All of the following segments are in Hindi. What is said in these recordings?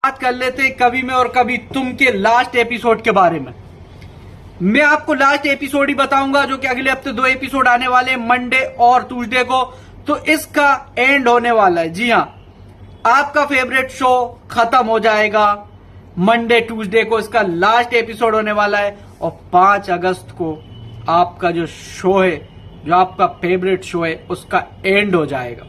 बात कर लेते कभी मैं और कभी तुम के लास्ट एपिसोड के बारे में। मैं आपको लास्ट एपिसोड ही बताऊंगा जो कि अगले हफ्ते 2 एपिसोड आने वाले हैं, मंडे और ट्यूसडे को। तो इसका एंड होने वाला है। जी हां, आपका फेवरेट शो खत्म हो जाएगा मंडे ट्यूसडे को, इसका लास्ट एपिसोड होने वाला है। और 5 अगस्त को आपका जो शो है, जो आपका फेवरेट शो है, उसका एंड हो जाएगा।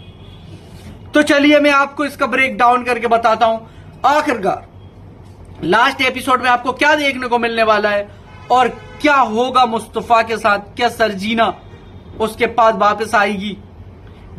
तो चलिए मैं आपको इसका ब्रेक डाउन करके बताता हूं आखिरकार लास्ट एपिसोड में आपको क्या देखने को मिलने वाला है और क्या होगा मुस्तफा के साथ। क्या सरजीना उसके पास वापस आएगी?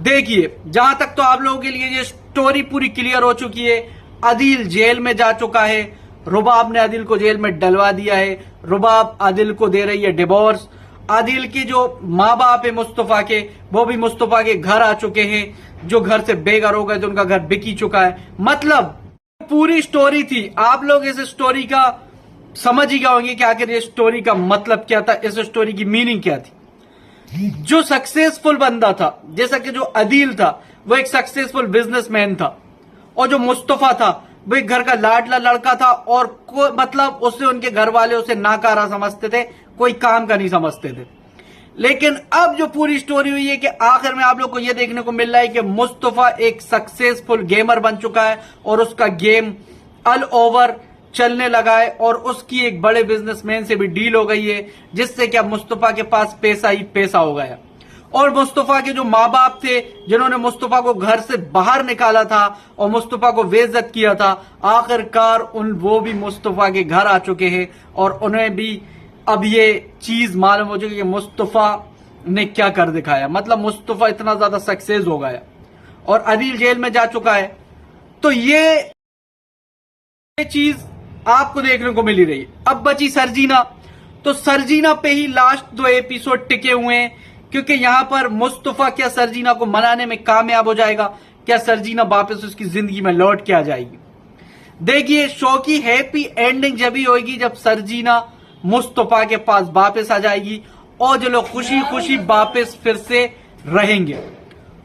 देखिए, जहां तक तो आप लोगों के लिए ये स्टोरी पूरी क्लियर हो चुकी है। आदिल जेल में जा चुका है, रुबाब ने आदिल को जेल में डलवा दिया है। रुबाब आदिल को दे रही है डिवोर्स। आदिल के जो माँ बाप है मुस्तफा के, वो भी मुस्तफा के घर आ चुके हैं। जो घर से बेघर हो गए तो उनका घर बिक ही चुका है। मतलब पूरी स्टोरी थी। आप लोग इस स्टोरी का समझ ही गए होंगे कि आखिर ये स्टोरी का मतलब क्या था, इस स्टोरी की मीनिंग क्या थी। जो सक्सेसफुल बंदा था, जैसा कि जो आदिल था, वो एक सक्सेसफुल बिजनेसमैन था, और जो मुस्तफा था वो एक घर का लाडला लड़का था। और मतलब उससे उनके घर वाले उसे नाकारा समझते थे, कोई काम का नहीं समझते थे। लेकिन अब जो पूरी स्टोरी हुई है कि आखिर में आप लोग को यह देखने को मिल रहा है कि मुस्तफा एक सक्सेसफुल गेमर बन चुका है और उसका गेम ऑल ओवर चलने लगा है, और उसकी एक बड़े बिजनेसमैन से भी डील हो गई है, जिससे कि अब मुस्तफा के पास पैसा ही पैसा हो गया। और मुस्तफा के जो माँ बाप थे, जिन्होंने मुस्तफा को घर से बाहर निकाला था और मुस्तफा को बेइज्जत किया था, आखिरकार वो भी मुस्तफा के घर आ चुके हैं। और उन्हें भी अब ये चीज मालूम हो चुकी है कि मुस्तफा ने क्या कर दिखाया। मतलब मुस्तफा इतना ज्यादा सक्सेस हो गया और आदिल जेल में जा चुका है। तो ये चीज आपको देखने को मिली रही है। अब बची सरजीना। तो सरजीना पे ही लास्ट 2 एपिसोड टिके हुए हैं, क्योंकि यहां पर मुस्तफा क्या सरजीना को मनाने में कामयाब हो जाएगा? क्या सरजीना वापस उसकी जिंदगी में लौट के आ जाएगी? देखिए, शो की हैप्पी एंडिंग जब ही होगी जब सरजीना मुस्तफा के पास वापस आ जाएगी और जो लोग खुशी खुशी वापस फिर से रहेंगे।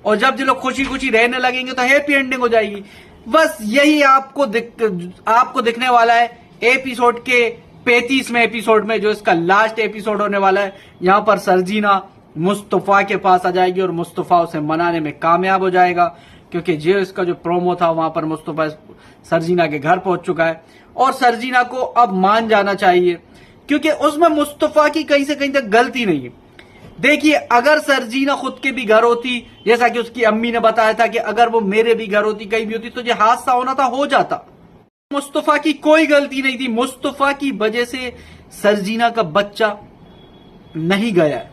और जब जो लोग खुशी खुशी रहने लगेंगे तो हैप्पी एंडिंग हो जाएगी। बस यही आपको दिखने वाला है एपिसोड के 35वें एपिसोड में, जो इसका लास्ट एपिसोड होने वाला है। यहां पर सरजीना मुस्तफा के पास आ जाएगी और मुस्तफा उसे मनाने में कामयाब हो जाएगा, क्योंकि जो इसका जो प्रोमो था वहां पर मुस्तफा सरजीना के घर पहुंच चुका है। और सरजीना को अब मान जाना चाहिए, क्योंकि उसमें मुस्तफा की कहीं से कहीं तक गलती नहीं है। देखिए, अगर सरजीना खुद के भी घर होती, जैसा कि उसकी अम्मी ने बताया था कि अगर वो मेरे भी घर होती, कहीं भी होती, तो जो हादसा होना था हो जाता। मुस्तफा की कोई गलती नहीं थी। मुस्तफा की वजह से सरजीना का बच्चा नहीं गया है।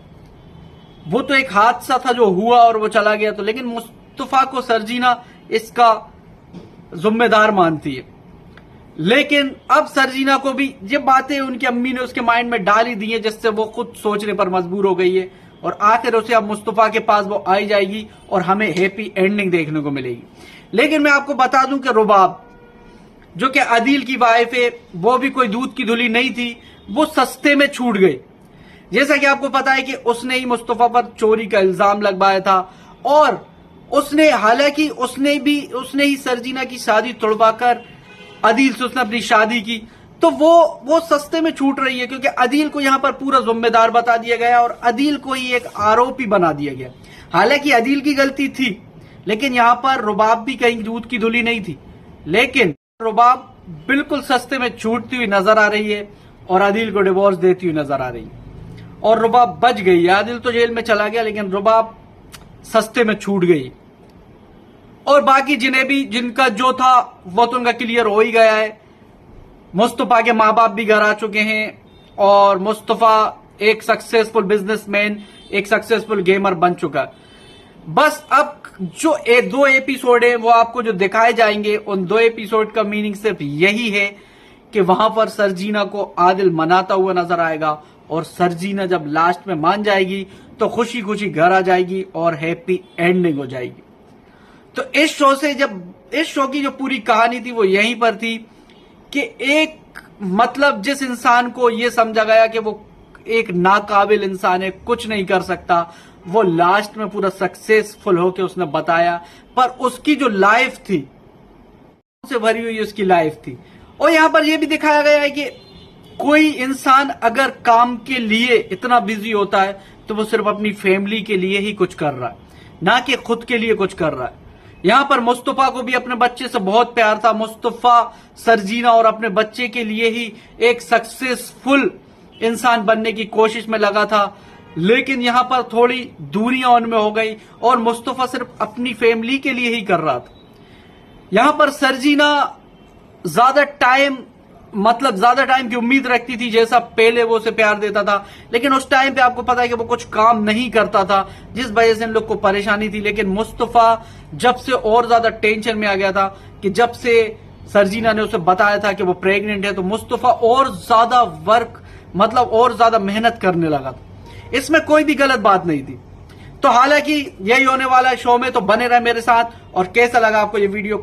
वो तो एक हादसा था जो हुआ और वो चला गया। तो लेकिन मुस्तफा को सरजीना इसका जिम्मेदार मानती है। लेकिन अब सरजीना को भी ये बातें उनकी अम्मी ने उसके माइंड में डाल ही दी है, जिससे वो खुद सोचने पर मजबूर हो गई है। और आखिर उसे अब मुस्तफा के पास वो आई जाएगी और हमें हैप्पी एंडिंग देखने को मिलेगी। लेकिन मैं आपको बता दूं कि रुबाब, जो कि आदिल की वाइफ है, वो भी कोई दूध की धुली नहीं थी। वो सस्ते में छूट गई। जैसा कि आपको पता है कि उसने ही मुस्तफा पर चोरी का इल्जाम लगवाया था, और हालांकि उसने ही सरजीना की शादी तोड़वाकर आदिल से उसने अपनी शादी की। तो वो सस्ते में छूट रही है, क्योंकि आदिल को यहां पर पूरा जिम्मेदार बता दिया गया और आदिल को ही एक आरोपी बना दिया गया। हालांकि आदिल की गलती थी, लेकिन यहां पर रुबाब भी कहीं दूध की धुली नहीं थी। लेकिन रुबाब बिल्कुल सस्ते में छूटती हुई नजर आ रही है और आदिल को डिवोर्स देती हुई नजर आ रही है। और रुबाब बच गई। आदिल तो जेल में चला गया, लेकिन रुबाब सस्ते में छूट गई। और बाकी जिनका जो था वो तो उनका क्लियर हो ही गया है। मुस्तफा के माँ बाप भी घर आ चुके हैं और मुस्तफा एक सक्सेसफुल बिजनेसमैन, एक सक्सेसफुल गेमर बन चुका है। बस अब जो 2 एपिसोड है वो आपको जो दिखाए जाएंगे, उन 2 एपिसोड का मीनिंग सिर्फ यही है कि वहां पर सरजीना को आदिल मनाता हुआ नजर आएगा, और सरजीना जब लास्ट में मान जाएगी तो खुशी खुशी घर आ जाएगी और हैप्पी एंडिंग हो जाएगी। तो इस शो की जो पूरी कहानी थी वो यहीं पर थी कि जिस इंसान को यह समझा गया कि वो एक नाकाबिल इंसान है, कुछ नहीं कर सकता, वो लास्ट में पूरा सक्सेसफुल होकर उसने बताया। पर उसकी जो लाइफ थी से भरी हुई उसकी लाइफ थी। और यहां पर यह भी दिखाया गया है कि कोई इंसान अगर काम के लिए इतना बिजी होता है तो वो सिर्फ अपनी फैमिली के लिए ही कुछ कर रहा है, ना कि खुद के लिए कुछ कर रहा है। यहां पर मुस्तफा को भी अपने बच्चे से बहुत प्यार था। मुस्तफा सरजीना और अपने बच्चे के लिए ही एक सक्सेसफुल इंसान बनने की कोशिश में लगा था, लेकिन यहां पर थोड़ी दूरियां उनमें हो गई और मुस्तफा सिर्फ अपनी फैमिली के लिए ही कर रहा था। यहां पर सरजीना ज्यादा टाइम की उम्मीद रखती थी, जैसा पहले वो उसे प्यार देता था, लेकिन उस टाइम पे आपको पता है कि वो कुछ काम नहीं करता था, जिस वजह से इन लोग को परेशानी थी। लेकिन मुस्तफा जब से और ज्यादा टेंशन में आ गया था कि जब से सरजीना ने उसे बताया था कि वो प्रेग्नेंट है, तो मुस्तफा और ज्यादा और ज्यादा मेहनत करने लगा था। इसमें कोई भी गलत बात नहीं थी। तो हालांकि यही होने वाला है शो में, तो बने रहे मेरे साथ। और कैसा लगा आपको ये वीडियो?